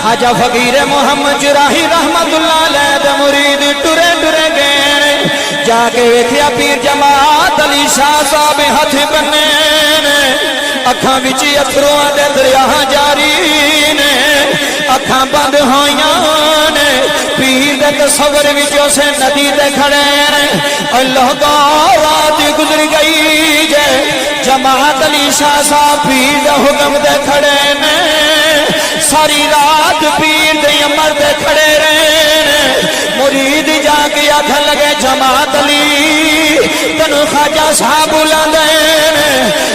خواجہ فقیر محمد چوراہی رحمت اللہ علیہ دے مرید ٹرے ٹرے گئے جا کے ویکھیا پیر جماعت علی شاہ صاحب ہاتھ بننے اکھاں وچ اتھروں دے دریا جاری نے اکھاں بند ہویاں نے پیر دے تصور وچ اسے ندی تے کھڑے نے اللہ دا رات گزر گئی جے جماعت علی شاہ صاحب پیر دے حکم دے کھڑے نے ساری رات پیر دے امر دے کھڑے رہے مرید جا کے آکھن لگے جماعت علی تنو خواجہ صاحب بلاندے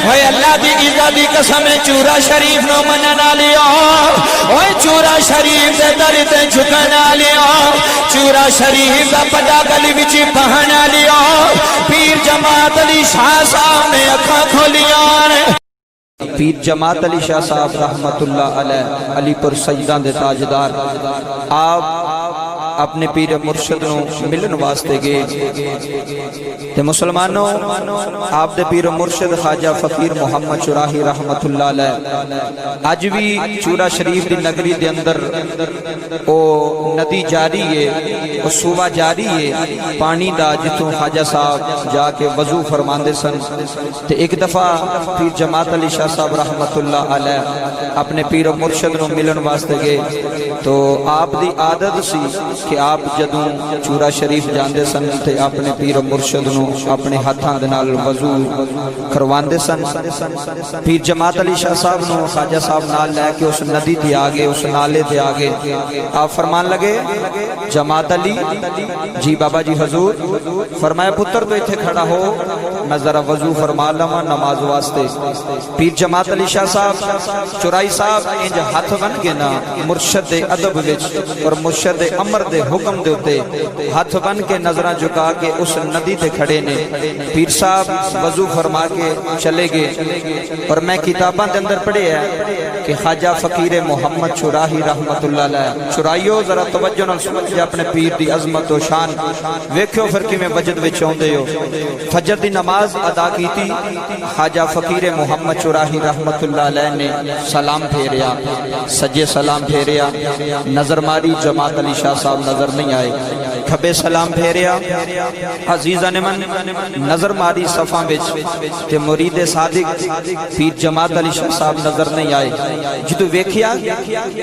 اوے اللہ دی عزت دی قسم چورا شریف نو مننا لیا اوے چورا شریف دے در تے جھکنا لیا چورا شریف دا پٹا گلی وچ پہنا لیا پیر جماعت علی شاہ صاحب نے اکھاں کھولیاں پیر جماعت علی شاہ صاحب رحمت اللہ علیہ علی پر سجدہ دے تاجدار آپ اپنے پیر مرشد نو ملن واسطے گئے تے مسلمانوں آپ دے پیر مرشد خواجہ فقیر محمد چوراہی رحمت اللہ علیہ آج بھی چورا شریف دی نگری دے اندر او ندی جاری ہے او صوبہ جاری ہے پانی دا جتوں خواجہ صاحب جا کے وضو فرماندے سن تے ایک دفعہ پیر جماعت علی شاہ صاحب رحمت اللہ علیہ اپنے پیر مرشد نو ملن واسطے گئے تو آپ دی عادت سی کہ آپ جدوں چورا شریف جاندے سن تے اپنے پیر مرشد نو اپنے ہاتھاں دے نال وضو کرواندے سن پیر جماعت علی شاہ صاحب نو خواجہ صاحب نال لے کے اس ندی تے آگے اس نالے تے آگے آپ فرمان لگے جماعت علی جی بابا جی حضور فرمایا پتر تو ایتھے کھڑا ہو میں ذرا وضو فرما لواں نماز واسطے پیر جماعت علی شاہ صاحب چوراہی صاحب انج ہاتھ بن کے نا مرشد دے ادب وچ اور مرشد دے امر دے حکم دے ہوتے ہاتھ بن کے نظرہ جھکا کے اس ندی تے کھڑے نے پیر صاحب وضو فرما کے چلے گئے اور میں کتاباں دے اندر پڑھے ہے کہ خواجہ فقیر محمد چوراہی رحمت اللہ علیہ چورائیو ذرا توجہ نال سمجھ اپنے پیر دی عظمت و شان ویکھو پھر کیویں وجد وچ اوندے ہو فجر دی نماز ادا کیتی خواجہ فقیر محمد چوراہی رحمت اللہ علیہ نے سلام پھیریا سجے سلام پھیریا نظر ماری جماعت علی شاہ صاحب نظر نہیں آئے کھبے سلام پھیریا عزیزان من نظر ماری صفاں وچ تے مرید صادق پیر جماعت علی شاہ صاحب نظر نہیں آئے جدو ویکھیا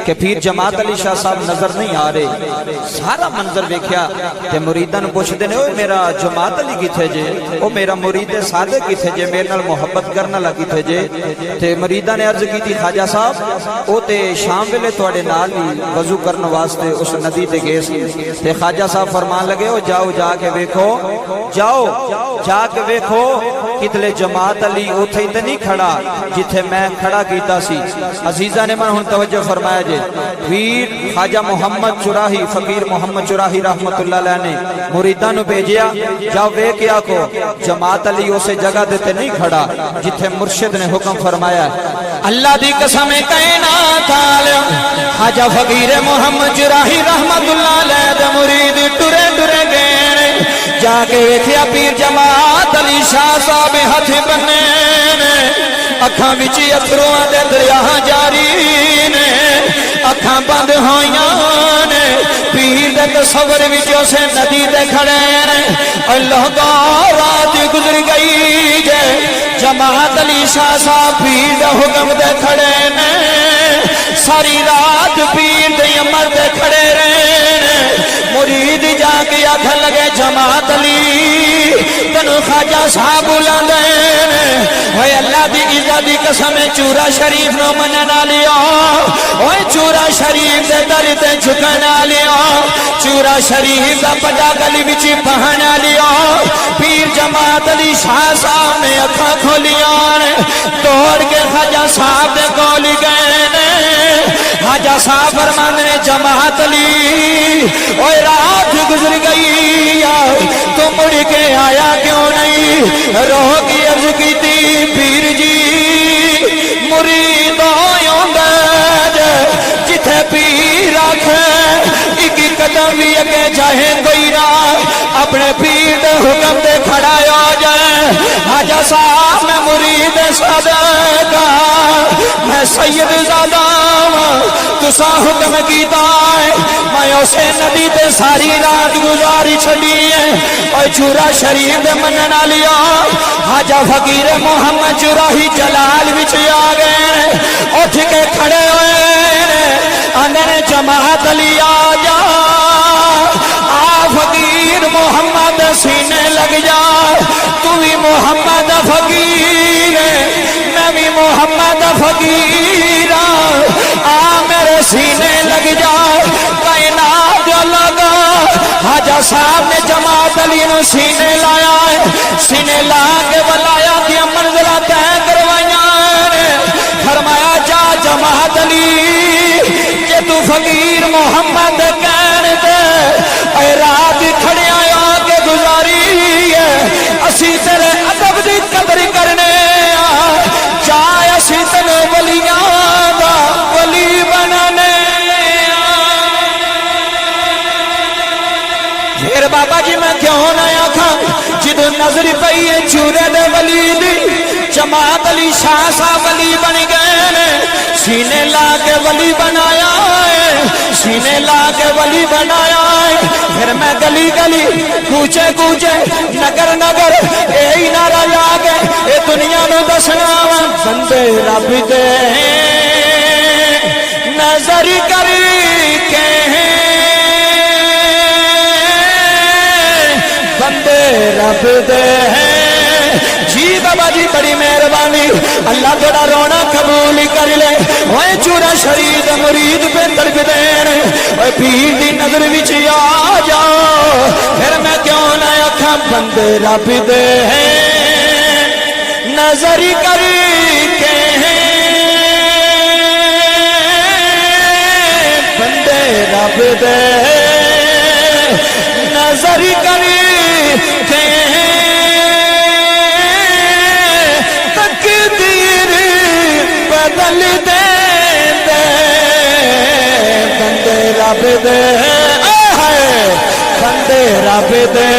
کہ پیر جماعت علی شاہ صاحب نظر نہیں آ رہے سارا منظر ویکھیا تے مریداں پوچھدے نے اوے میرا جماعت علی کیتھے جے او میرا مرید صادق کیتھے جے میرے نال محبت کرن والا کیتھے جے تے مریداں نے عرض کیتی خواجہ صاحب او تے شام ویلے تواڈے نال ہی وضو کرن واسطے اس ندی تے گئے سی تے خواجہ صاحب فرمان لگے او جاؤ جا کے ویکھو جاؤ جا کے ویکھو کتلے جماعت علی اوتھے تے نہیں کھڑا جتھے میں کھڑا کیتا سی عزیزاں نے من ہن توجہ فرمایا جے پیر خواجہ محمد چوراہی فقیر محمد چوراہی رحمت اللہ علیہ نے مریداں نو بھیجیا جاؤ ویکھیا کو جماعت علی اسے جگہ تے نہیں کھڑا جتھے مرشد نے حکم فرمایا اللہ دی قسم کائنات خواجہ فقیر محمد چوراہی رحمت اللہ علیہ دے مرید ٹرے ٹرے گئے جا کے ویکھیا پیر جماعت علی شاہ صاحب ہاتھ بننے اکھاں وچ اتھروں دے دریا جاری نے اکھاں بند ہویاں نے پیر دے تصور وچ اسے ندی تے کھڑے نے اللہ دا رات گزر گئی جے جماعت علی شاہ صاحب پیر دے حکم دے کھڑے نے ساری رات پیر دے امر دے کھڑے رہے مرید جا کے آکھن لگے جماعت علی تنو خواجہ صاحب بلاندے اوے اللہ دی عزت دی قسم چورا شریف نو مننا لیا اوے چورا شریف دے در تے جھکنا لیا چورا شریف دا پٹا گلی وچ پہنا لیا پیر جماعت علی شاہ صاحب نے اکھاں کھولیاں توڑ کے خواجہ صاحب دے کول گئے نے خواجہ صاحب فرماندے نے جماعت علی اوے رات گزر گئی تو مڑ کے آیا کیوں نہیں رو کی عرض کیتی پیر جی مرید آیوندا جتھے پیر آکھے ایک قدم بھی اگے جاہے کوئی راہ اپنے پیر دے حکم دے کھڑا ہو جائے حاجہ صاحب میں مرید صدقہ میں سید زادہ تسا حکم کیتا ہے میں اسے ندی تے ساری رات گزاری چھڑی ہے اور چورا شریف دے مننا لیا حاجہ فقیر محمد چوراہی جلال وچ آ گئے اٹھ کے کھڑے ہوئے اندر جماعت علی آ جا آ فقیر محمد سینے لگ جا تو بھی محمد فقیر میں بھی محمد فقیر آ میرے سینے لگ جا کائنات جو لگا حاجہ صاحب نے جماعت علی نو سینے لایا ہے سینے لا کے بلایا دیا منزلہ طے کروائیاں فرمایا جا جماعت علی کہ تو فقیر محمد کہنے دے اے رات کھڑے آیا کے گزاری ہے اسی تیرے ادب دی قدر کرنے چاہے اسی تیرے ولیاں دا ولی بنانے پھر بابا جی میں کیوں نہ آکھاں جدو نظر پئی ہے چورے دے ولی دی جماعت علی شاہ صاحب ولی بن گئے سینے لا کے ولی بنایا ہے سینے لا کے ولی بنایا ہے پھر میں گلی گلی کوچے کوچے نگر نگر یہی نعرہ لا کے اے دنیا نو دسنا بندے رب دے نظر کر کے بندے رب دے جی بابا جی بڑی مہربانی اللہ تھوڑا رونا قبول کر لے اوے چورا شریف مرید پہ تڑپ دین اوے پیر دی نظر وچ آ جا پھر میں کیوں نہ آکھاں بندے رب دے نظر کر کے بندے رب دے نظر کر کے بدل دے دے بندے رب دے بندے رب دے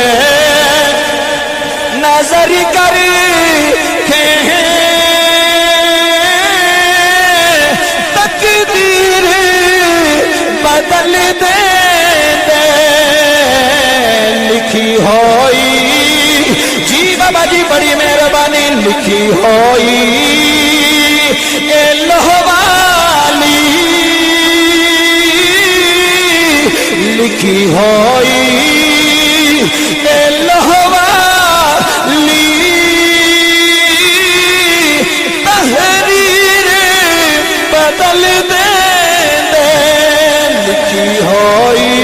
نظر کر کے تقدیر بدل دے دے لکھی ہوئی جی بابا جی بڑی مہربانی لکھی ہوئی لہوالی لکھی ہوئی لہوالی تحریر بدل دے دے لکھی ہوئی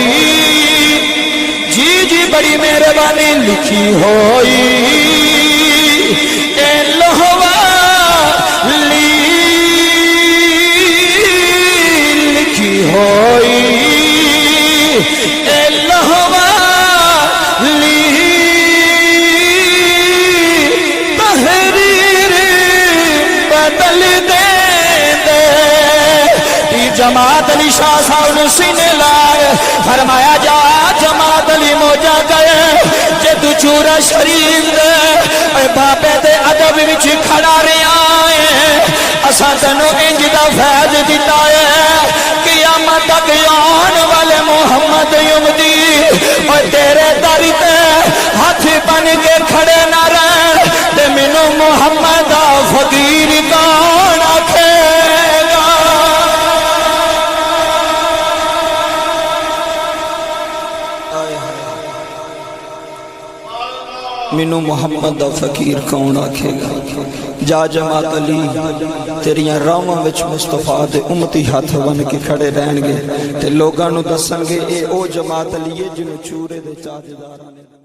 جی جی بڑی مہربانی لکھی ہوئی ہوئی لہوالی تحریر بدل دے دے جماعت علی شاہ صاحب نے سینے لائے فرمایا جا جماعت علی موجہ گئے جے تو چورا شریف دے اے باپے دے ادب وچ کھڑا رہا ہے اساں تینوں انج دا فیض دتا ہے قیامت تک آن والے محمد امتی اور تیرے در تے ہاتھ بن کے کھڑے نہ رہن تے مینوں محمد فقیر کون آکھے گا مینوں محمد فقیر کون آکھے گا جا جماعت علی تیریاں راواں وچ مصطفیٰ دے امتی ہاتھ بن کے کھڑے رہن گے تے لوگاں نو دسن گے اے او جماعت علی ہے جنوں چورے دے چاچیداراں نے